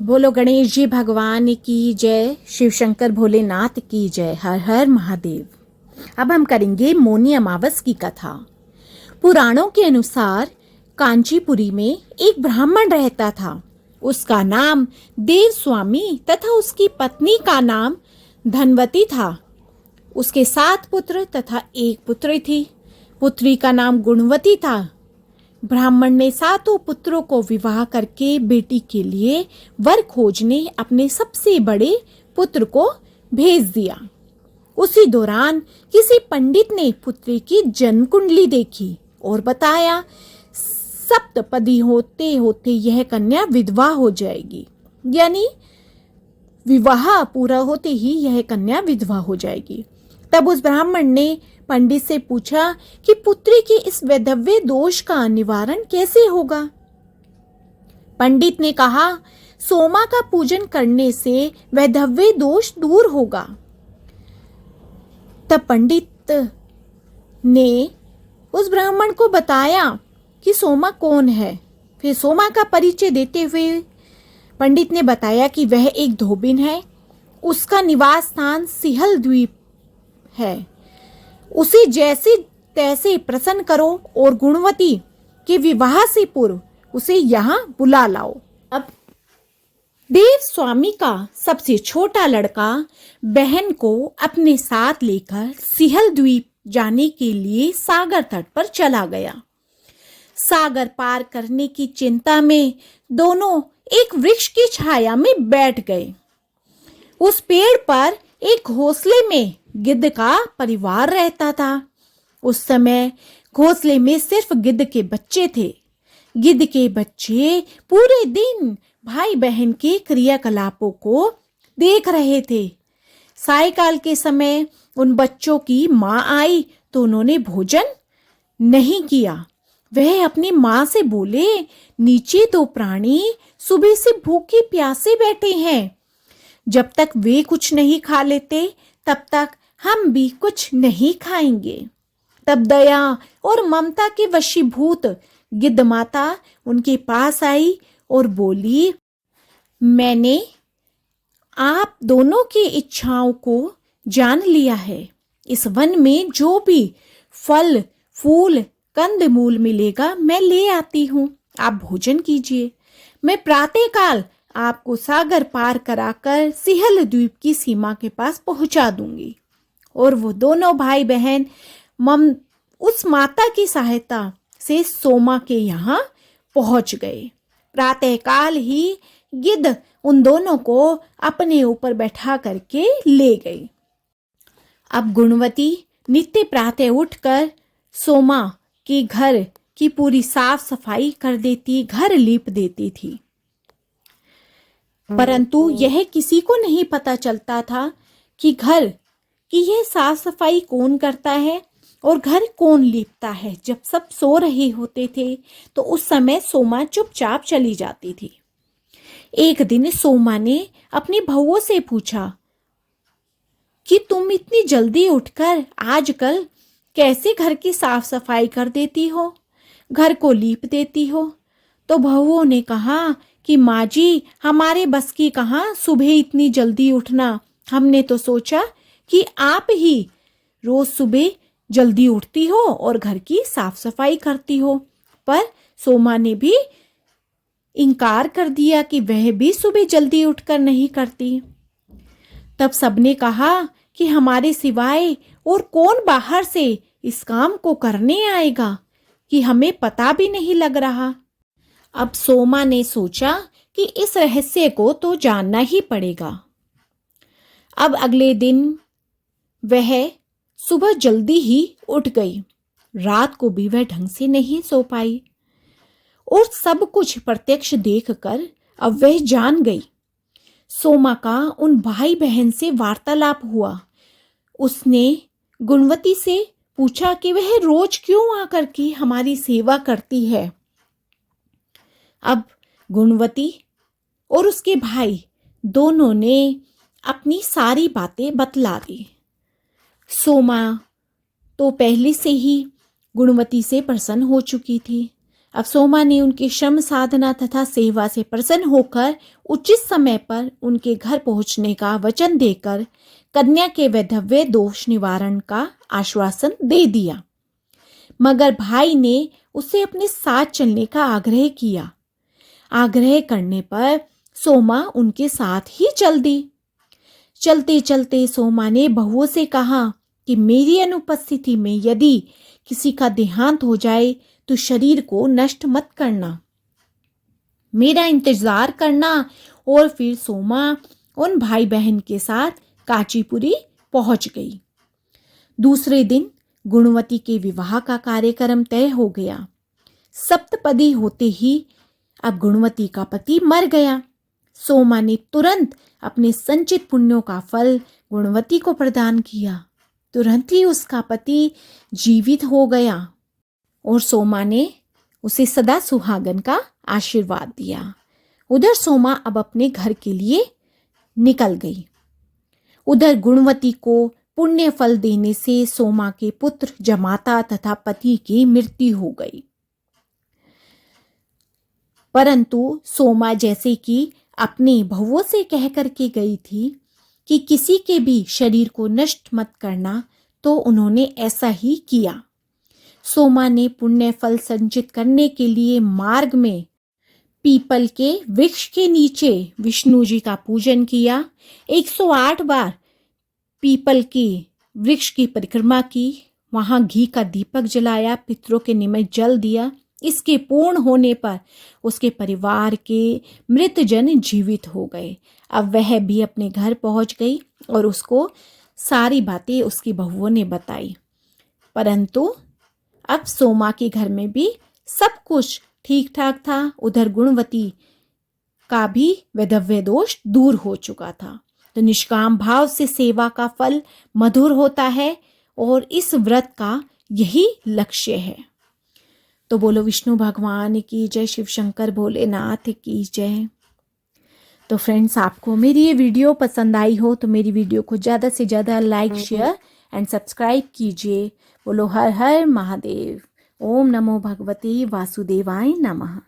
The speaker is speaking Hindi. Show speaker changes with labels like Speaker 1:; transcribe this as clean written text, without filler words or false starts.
Speaker 1: बोलो गणेश जी भगवान की जय, शिव शंकर भोलेनाथ की जय, हर हर महादेव। अब हम करेंगे मौनी अमावस की कथा। पुराणों के अनुसार कांचीपुरी में एक ब्राह्मण रहता था। उसका नाम देव स्वामी तथा उसकी पत्नी का नाम धनवती था। उसके 7 पुत्र तथा 1 पुत्री थी। पुत्री का नाम गुणवती था। ब्राह्मण ने 7 पुत्रों को विवाह करके बेटी के लिए वर खोजने अपने सबसे बड़े पुत्र को भेज दिया। उसी दौरान किसी पंडित ने पुत्री की जन्म कुंडली देखी और बताया, सप्तपदी होते होते यह कन्या विधवा हो जाएगी, यानी विवाह पूरा होते ही यह कन्या विधवा हो जाएगी। तब उस ब्राह्मण ने पंडित से पूछा कि पुत्री के इस वैधव्य दोष का निवारण कैसे होगा। पंडित ने कहा, सोमा का पूजन करने से वैधव्य दोष दूर होगा। तब पंडित ने उस ब्राह्मण को बताया कि सोमा कौन है। फिर सोमा का परिचय देते हुए पंडित ने बताया कि वह एक धोबिन है। उसका निवास स्थान सिहल द्वीप है। उसे जैसे तैसे प्रसन्न करो और गुणवती के विवाह से पूर्व उसे यहाँ बुला लाओ। अब देव स्वामी का सबसे छोटा लड़का बहन को अपने साथ लेकर सिहल द्वीप जाने के लिए सागर तट पर चला गया। सागर पार करने की चिंता में दोनों एक वृक्ष की छाया में बैठ गए। उस पेड़ पर एक घोंसले में गिद्ध का परिवार रहता था। उस समय घोंसले में सिर्फ गिद्ध के बच्चे थे। गिद्ध के बच्चे पूरे दिन भाई बहन के क्रियाकलापों को देख रहे थे। सायकाल के समय उन बच्चों की माँ आई तो उन्होंने भोजन नहीं किया। वह अपनी माँ से बोले, नीचे 2 प्राणी सुबह से भूखे प्यासे बैठे हैं। जब तक वे कुछ नहीं खा लेते तब तक हम भी कुछ नहीं खाएंगे। तब दया और ममता के वशीभूत गिद्ध माता उनके पास आई और बोली, मैंने आप दोनों की इच्छाओं को जान लिया है। इस वन में जो भी फल फूल कंदमूल मिलेगा मैं ले आती हूँ। आप भोजन कीजिए। मैं प्रातःकाल आपको सागर पार कराकर सिहल द्वीप की सीमा के पास पहुंचा दूंगी। और वो दोनों भाई बहन उस माता की सहायता से सोमा के यहाँ पहुंच गए। प्रातःकाल ही गिद्ध उन दोनों को अपने ऊपर बैठा करके ले गई। अब गुणवती नित्य प्रातः उठकर सोमा के घर की पूरी साफ सफाई कर देती, घर लीप देती थी। परंतु यह किसी को नहीं पता चलता था कि घर की यह साफ सफाई कौन करता है और घर कौन लीपता है। जब सब सो रहे होते थे तो उस समय सोमा चुपचाप चली जाती थी। एक दिन सोमा ने अपनी बहुओं से पूछा कि तुम इतनी जल्दी उठकर आजकल कैसे घर की साफ सफाई कर देती हो, घर को लीप देती हो। तो बहुओं ने कहा कि माँ जी, हमारे बस की कहाँ सुबह इतनी जल्दी उठना। हमने तो सोचा कि आप ही रोज सुबह जल्दी उठती हो और घर की साफ सफाई करती हो। पर सोमा ने भी इनकार कर दिया कि वह भी सुबह जल्दी उठकर नहीं करती। तब सबने कहा कि हमारे सिवाय और कौन बाहर से इस काम को करने आएगा कि हमें पता भी नहीं लग रहा। अब सोमा ने सोचा कि इस रहस्य को तो जानना ही पड़ेगा। अब अगले दिन वह सुबह जल्दी ही उठ गई। रात को भी वह ढंग से नहीं सो पाई और सब कुछ प्रत्यक्ष देखकर अब वह जान गई। सोमा का उन भाई बहन से वार्तालाप हुआ। उसने गुणवती से पूछा कि वह रोज क्यों आकर के हमारी सेवा करती है। अब गुणवती और उसके भाई दोनों ने अपनी सारी बातें बतला दी। सोमा तो पहले से ही गुणवती से प्रसन्न हो चुकी थी। अब सोमा ने उनकी श्रम साधना तथा सेवा से प्रसन्न होकर उचित समय पर उनके घर पहुंचने का वचन देकर कन्या के वैधव्य दोष निवारण का आश्वासन दे दिया। मगर भाई ने उसे अपने साथ चलने का आग्रह किया। आग्रह करने पर सोमा उनके साथ ही चल दी। चलते चलते सोमा ने बहुओं से कहा कि मेरी अनुपस्थिति में यदि किसी का देहांत हो जाए तो शरीर को नष्ट मत करना, मेरा इंतजार करना। और फिर सोमा उन भाई बहन के साथ कांचीपुरी पहुंच गई। दूसरे दिन गुणवती के विवाह का कार्यक्रम तय हो गया। सप्तपदी होते ही अब गुणवती का पति मर गया। सोमा ने तुरंत अपने संचित पुण्यों का फल गुणवती को प्रदान किया। तुरंत ही उसका पति जीवित हो गया और सोमा ने उसे सदा सुहागन का आशीर्वाद दिया। उधर सोमा अब अपने घर के लिए निकल गई। उधर गुणवती को पुण्य फल देने से सोमा के पुत्र जमाता तथा पति की मृत्यु हो गई। परंतु सोमा जैसे कि अपने बहुओं से कह करके गई थी कि किसी के भी शरीर को नष्ट मत करना, तो उन्होंने ऐसा ही किया। सोमा ने पुण्य फल संचित करने के लिए मार्ग में पीपल के वृक्ष के नीचे विष्णु जी का पूजन किया। 108 बार पीपल के वृक्ष की परिक्रमा की, वहां घी का दीपक जलाया, पितरों के निमित्त जल दिया। इसके पूर्ण होने पर उसके परिवार के मृत जन जीवित हो गए। अब वह भी अपने घर पहुंच गई और उसको सारी बातें उसकी बहुओं ने बताई। परंतु अब सोमा के घर में भी सब कुछ ठीक ठाक था। उधर गुणवती का भी वैधव्य दोष दूर हो चुका था। तो निष्काम भाव से सेवा का फल मधुर होता है और इस व्रत का यही लक्ष्य है। तो बोलो विष्णु भगवान की जय, शिव शंकर भोलेनाथ की जय। तो फ्रेंड्स, आपको मेरी ये वीडियो पसंद आई हो तो मेरी वीडियो को ज़्यादा से ज़्यादा लाइक, शेयर एंड सब्सक्राइब कीजिए। बोलो हर हर महादेव। ओम नमो भगवते वासुदेवाय नमः।